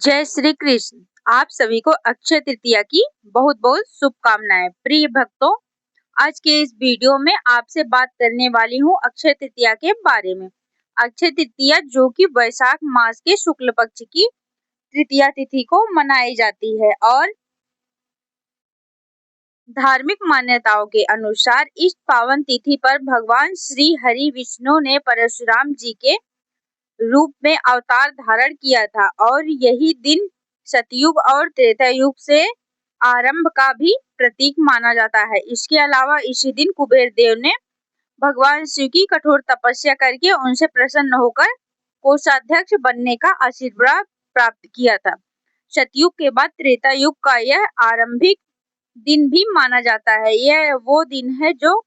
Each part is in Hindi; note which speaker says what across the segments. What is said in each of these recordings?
Speaker 1: जय श्री कृष्ण। आप सभी को अक्षय तृतीया की बहुत बहुत शुभकामनाएं। प्रिय भक्तों, आज के इस वीडियो में आपसे बात करने वाली हूँ अक्षय तृतीया के बारे में। अक्षय तृतीया जो कि वैशाख मास के शुक्ल पक्ष की तृतीया तिथि को मनाई जाती है और धार्मिक मान्यताओं के अनुसार इस पावन तिथि पर भगवान श्री हरि विष्णु ने परशुराम जी के रूप में अवतार धारण किया था और यही दिन सतयुग और त्रेता युग से आरंभ का भी प्रतीक माना जाता है। इसके अलावा इसी दिन कुबेर देव ने भगवान शिव की कठोर तपस्या करके उनसे प्रसन्न होकर कोषाध्यक्ष बनने का आशीर्वाद प्राप्त किया था। सतयुग के बाद त्रेता युग का यह आरंभिक दिन भी माना जाता है। यह वो दिन है जो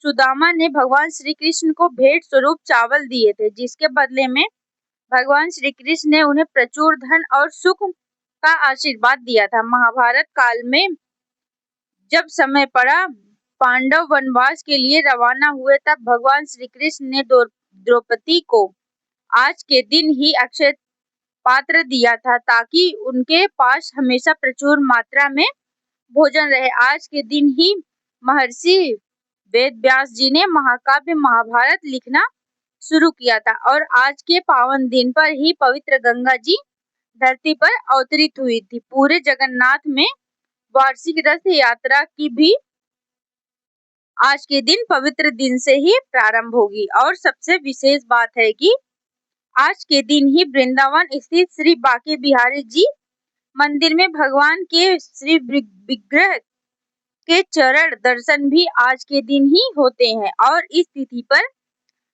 Speaker 1: सुदामा ने भगवान श्री कृष्ण को भेंट स्वरूप चावल दिए थे, जिसके बदले में भगवान श्री कृष्ण ने उन्हें प्रचुर धन और सुख का आशीर्वाद दिया था। महाभारत काल में जब समय पड़ा, पांडव वनवास के लिए रवाना हुए, तब भगवान श्री कृष्ण ने द्रौपदी को आज के दिन ही अक्षय पात्र दिया था ताकि उनके पास हमेशा प्रचुर मात्रा में भोजन रहे। आज के दिन ही महर्षि वेद व्यास जी ने महाकाव्य महाभारत लिखना शुरू किया था और आज के पावन दिन पर ही पवित्र गंगा जी धरती पर अवतरित हुई थी। पूरे जगन्नाथ में वार्षिक रथ यात्रा की भी आज के दिन पवित्र दिन से ही प्रारंभ होगी। और सबसे विशेष बात है कि आज के दिन ही वृंदावन स्थित श्री बांके बिहारी जी मंदिर में भगवान के श्री विग्रह के चरण दर्शन भी आज के दिन ही होते हैं और इस तिथि पर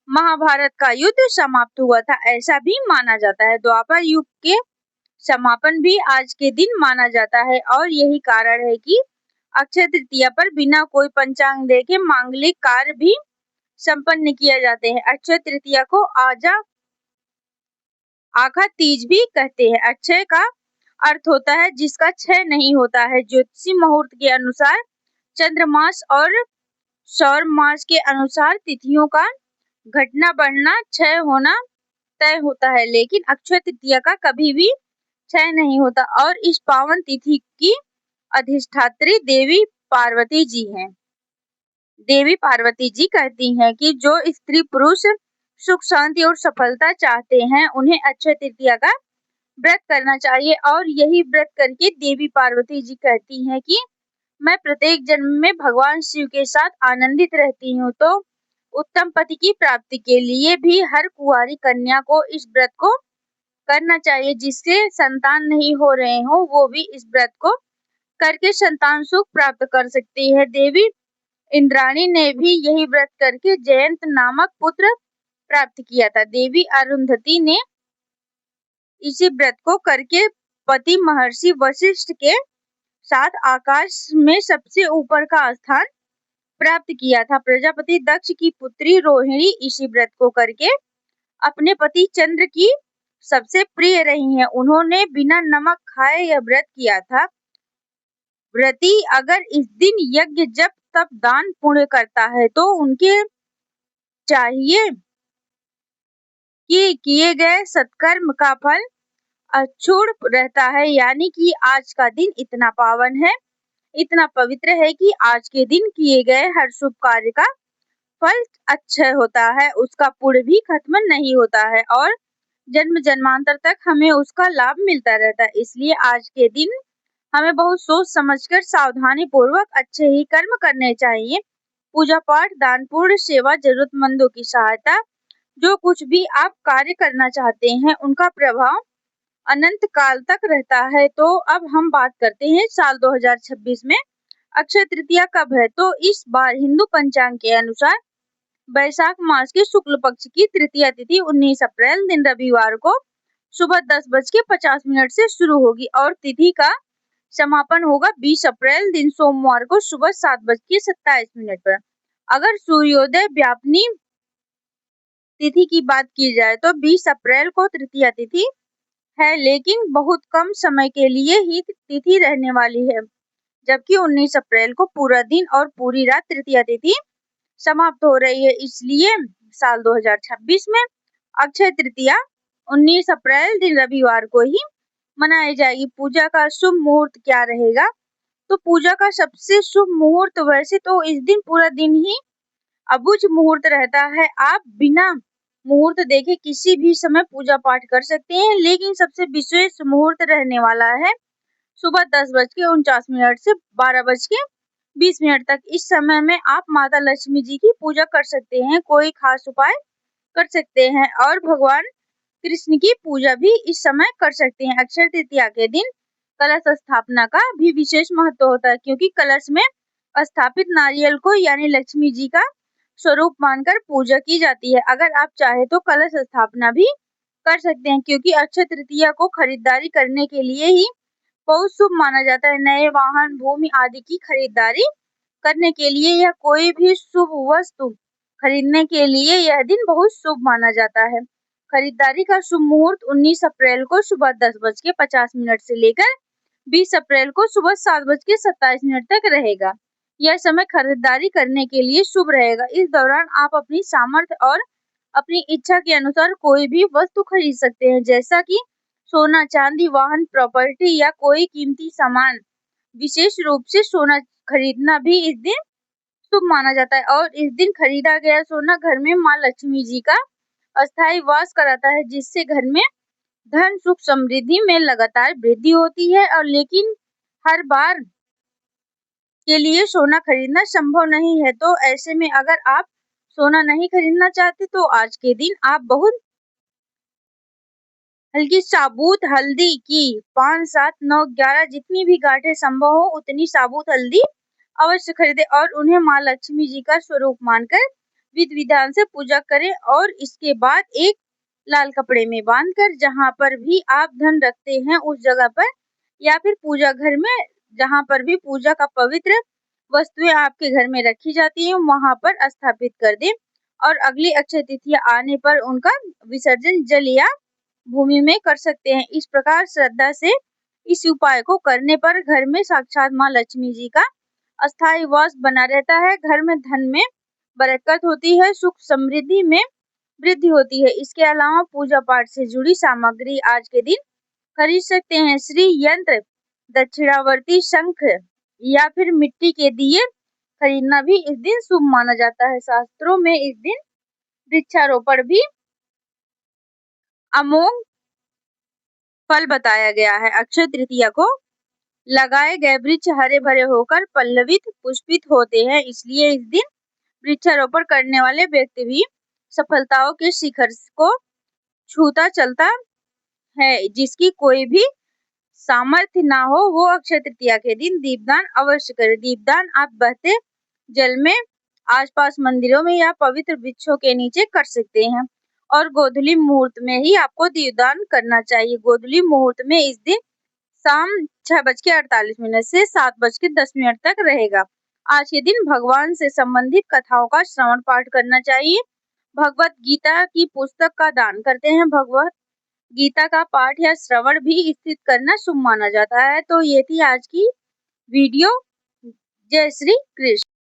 Speaker 1: महाभारत का युद्ध समाप्त हुआ था, ऐसा भी माना जाता है। द्वापर युग के समापन भी आज के दिन माना जाता है और यही कारण है कि अक्षय तृतीया पर बिना कोई पंचांग देखे मांगलिक कार्य भी संपन्न किए जाते हैं। अक्षय तृतीया को आखा तीज भी कहते हैं। अक्षय का अर्थ होता है जिसका क्षय नहीं होता है। ज्योतिषी मुहूर्त के अनुसार चंद्रमास और सौर मास के अनुसार तिथियों का घटना बढ़ना क्षय होना तय होता है, लेकिन अक्षय तृतीया का कभी भी क्षय नहीं होता। और इस पावन तिथि की अधिष्ठात्री देवी पार्वती जी हैं। देवी पार्वती जी कहती हैं कि जो स्त्री पुरुष सुख शांति और सफलता चाहते हैं उन्हें अक्षय तृतीया का व्रत करना चाहिए और यही व्रत करके देवी पार्वती जी कहती हैं कि मैं प्रत्येक जन्म में भगवान शिव के साथ आनंदित रहती हूँ। तो उत्तम पति की प्राप्ति के लिए भी हर कुंवारी कन्या को इस व्रत को करना चाहिए। जिससे संतान नहीं हो रहे हो वो भी इस व्रत को करके संतान सुख प्राप्त कर सकती है। देवी इंद्राणी ने भी यही व्रत करके जयंत नामक पुत्र प्राप्त किया था। देवी अरुंधति ने इसी व्रत को करके पति महर्षि वशिष्ठ के साथ आकाश में सबसे ऊपर का स्थान प्राप्त किया था। प्रजापति दक्ष की पुत्री रोहिणी इसी व्रत को करके अपने पति चंद्र की सबसे प्रिय रही हैं। उन्होंने बिना नमक खाए यह व्रत किया था। व्रती अगर इस दिन यज्ञ जप तप दान पुण्य करता है तो उनके चाहिए कि किए गए सत्कर्म का फल अक्षुण्ण रहता है। यानी कि आज का दिन इतना पावन है, इतना पवित्र है कि आज के दिन किए गए हर शुभ कार्य का फल अच्छा होता है, उसका पुण्य भी खत्म नहीं होता है और जन्म जन्मांतर तक हमें उसका लाभ मिलता रहता है। इसलिए आज के दिन हमें बहुत सोच समझकर सावधानी पूर्वक अच्छे ही कर्म करने चाहिए। पूजा पाठ दान पुण्य सेवा जरूरतमंदों की सहायता जो कुछ भी आप कार्य करना चाहते हैं उनका प्रभाव अनंत काल तक रहता है। तो अब हम बात करते हैं साल 2026 में अक्षय तृतीया कब है। तो इस बार हिंदू पंचांग के अनुसार वैशाख मास के शुक्ल पक्ष की तृतीया तिथि 19 अप्रैल दिन रविवार को सुबह 10:50 से शुरू होगी और तिथि का समापन होगा 20 अप्रैल दिन सोमवार को सुबह 7:27 पर। अगर सूर्योदय व्यापनी तिथि की बात की जाए तो 20 अप्रैल को तृतीया तिथि है, लेकिन बहुत कम समय के लिए ही तिथि रहने वाली है, जबकि 19 अप्रैल को पूरा दिन और पूरी रात तृतीया तिथि समाप्त हो रही है। इसलिए साल 2026 में अक्षय तृतीया 19 अप्रैल दिन रविवार को ही मनाई जाएगी। पूजा का शुभ मुहूर्त क्या रहेगा? तो पूजा का सबसे शुभ मुहूर्त वैसे तो इस दिन पूरा दिन ही अबुझ मुहूर्त रहता है। आप बिना मुहूर्त देखे किसी भी समय पूजा पाठ कर सकते हैं, लेकिन सबसे विशेष मुहूर्त रहने वाला है सुबह 10:49 से 12:20 तक। इस समय में आप माता लक्ष्मी जी की पूजा कर सकते हैं, कोई खास उपाय कर सकते हैं और भगवान कृष्ण की पूजा भी इस समय कर सकते हैं। अक्षय तृतीया के दिन कलश स्थापना का भी विशेष महत्व होता है, क्योंकि कलश में स्थापित नारियल को यानी लक्ष्मी जी का स्वरूप मानकर पूजा की जाती है। अगर आप चाहे तो कलश स्थापना भी कर सकते हैं, क्योंकि अक्षय तृतीया को खरीदारी करने के लिए ही बहुत शुभ माना जाता है। नए वाहन, भूमि आदि की खरीदारी करने के लिए या कोई भी शुभ वस्तु खरीदने के लिए यह दिन बहुत शुभ माना जाता है। खरीदारी का शुभ मुहूर्त 19 अप्रैल को सुबह 10:50 से लेकर 20 अप्रैल को सुबह 7:27 तक रहेगा। यह समय खरीदारी करने के लिए शुभ रहेगा। इस दौरान आप अपनी सामर्थ्य और अपनी इच्छा के अनुसार कोई भी वस्तु खरीद सकते हैं, जैसा कि सोना, चांदी, वाहन, प्रॉपर्टी या कोई कीमती सामान। विशेष रूप से सोना खरीदना भी इस दिन शुभ माना जाता है और इस दिन खरीदा गया सोना घर में माँ लक्ष्मी जी का अस्थायी वास कराता है, जिससे घर में धन, सुख, समृद्धि में लगातार वृद्धि होती है। और लेकिन हर बार के लिए सोना खरीदना संभव नहीं है, तो ऐसे में अगर आप सोना नहीं खरीदना चाहते तो आज के दिन आप बहुत हल्की साबुत हल्दी की 5, 7, 9, 11 जितनी भी गांठें संभव हो उतनी साबुत हल्दी अवश्य खरीदें और उन्हें माँ लक्ष्मी जी का स्वरूप मानकर विधि विधान से पूजा करें। और इसके बाद एक लाल कपड़े में बांधकर जहाँ पर भी आप धन रखते हैं उस जगह पर या फिर पूजा घर में जहाँ पर भी पूजा का पवित्र वस्तुएं आपके घर में रखी जाती हैं वहां पर स्थापित कर दें और अगली अक्षय तिथि आने पर उनका विसर्जन जल या भूमि में कर सकते हैं। इस प्रकार श्रद्धा से इस उपाय को करने पर घर में साक्षात माँ लक्ष्मी जी का अस्थायी वास बना रहता है। घर में धन में बरकत होती है, सुख समृद्धि में वृद्धि होती है। इसके अलावा पूजा पाठ से जुड़ी सामग्री आज के दिन खरीद सकते हैं। श्री यंत्र, दक्षिणावर्ती शंख या फिर मिट्टी के दिए खरीदना भी इस दिन शुभ माना जाता है। शास्त्रों में इस दिन वृक्षारोपण भी अमोघ फल बताया गया है। अक्षय तृतीया को लगाए गए वृक्ष हरे भरे होकर पल्लवित पुष्पित होते हैं, इसलिए इस दिन वृक्षारोपण करने वाले व्यक्ति भी सफलताओं के शिखर को छूता चलता है। जिसकी कोई भी सामर्थ्य ना हो वो अक्षय तृतीया के दिन दीपदान अवश्य करे। दीपदान आप बहते जल में, आसपास मंदिरों में या पवित्र वृक्षों के नीचे कर सकते हैं और गोधूली मुहूर्त में ही आपको दीपदान करना चाहिए। गोधूली मुहूर्त में इस दिन शाम 6:48 से 7:10 तक रहेगा। आज के दिन भगवान से संबंधित कथाओं का श्रवण पाठ करना चाहिए। भगवत गीता की पुस्तक का दान करते हैं। भगवत गीता का पाठ या श्रवण भी स्थित करना शुभ माना जाता है। तो ये थी आज की वीडियो। जय श्री कृष्ण।